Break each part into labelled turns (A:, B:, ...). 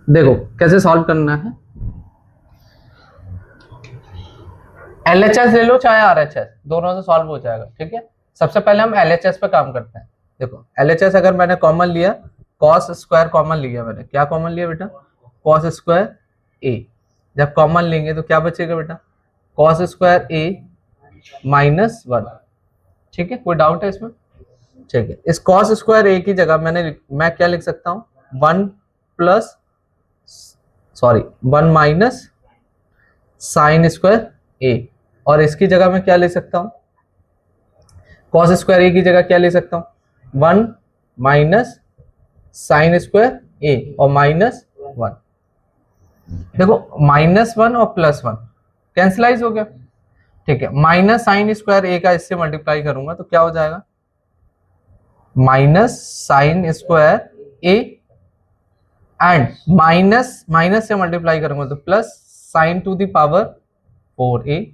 A: देखो कैसे सॉल्व करना है। एलएचएस ले लो चाहे आरएचएस, दोनों से सॉल्व हो जाएगा। ठीक है, सबसे पहले हम एलएचएस पे काम करते हैं। देखो एलएचएस अगर मैंने कॉमन लिया, कॉस स्क्वायर कॉमन लिया, मैंने क्या कॉमन लिया बेटा, कॉस स्क्वायर ए। जब कॉमन लेंगे तो क्या बचेगा बेटा, कॉस स्क्वायर ए माइनस 1। ठीक है, कोई डाउट है इसमें? ठीक है, इस कॉस स्क्वायर ए की जगह मैं क्या लिख सकता हूँ, 1 माइनस साइन स्क्वायर ए। और इसकी जगह मैं क्या ले सकता हूं, कॉस स्क्वायर ए की जगह क्या ले सकता हूं, 1 माइनस साइन स्क्वायर ए और माइनस 1। देखो -1 और +1 कैंसलाइज हो गया। ठीक है, माइनस साइन स्क्वायर ए का इससे मल्टीप्लाई करूंगा तो क्या हो जाएगा, minus sine square A and minus से मल्टीप्लाई करूंगा तो plus sign to the power 4a।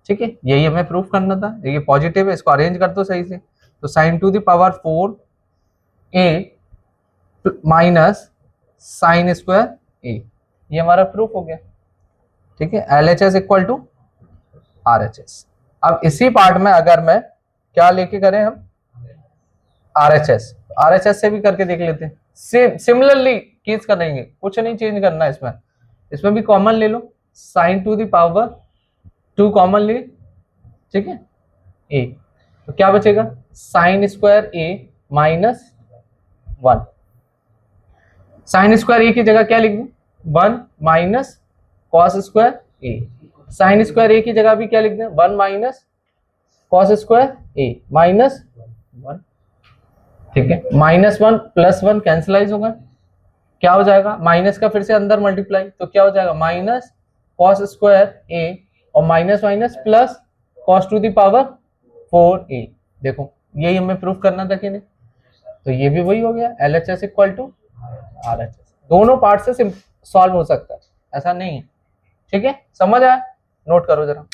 A: ठीक है, यही हमें प्रूफ करना था। ये पॉजिटिव है, इसको अरेंज कर दो सही से, तो sine to the power 4a minus sine square a, ये हमारा प्रूफ हो गया। ठीक है, LHS इक्वल टू RHS। अब इसी पार्ट में अगर मैं क्या लेके करें हम, RHS से भी करके देख लेते हैं। सिमिलरली केस करेंगे, कुछ नहीं चेंज करना है इसमें भी कॉमन ले लो, sine to the power 2 common ले। ठीक है, ए तो क्या बचेगा, sine square a minus 1। Sine square a की जगह क्या लिख दूं, 1 minus cos square a. Sine square a की जगह भी क्या लिख दें, 1 minus cos square a minus 1। ठीक है, -1 +1 कैंसलाइज होगा, क्या हो जाएगा, माइनस का फिर से अंदर मल्टीप्लाई, तो क्या हो जाएगा माइनस कॉस स्क्वायर ए और minus minus plus cos two the power 4a। देखो यही हमें प्रूफ करना था कि नहीं, तो ये भी वही हो गया, LHS इक्वल टू RHS। दोनों पार्ट से सॉल्व हो सकता है, ऐसा नहीं है। ठीक है, समझ आया, नोट करो जरा।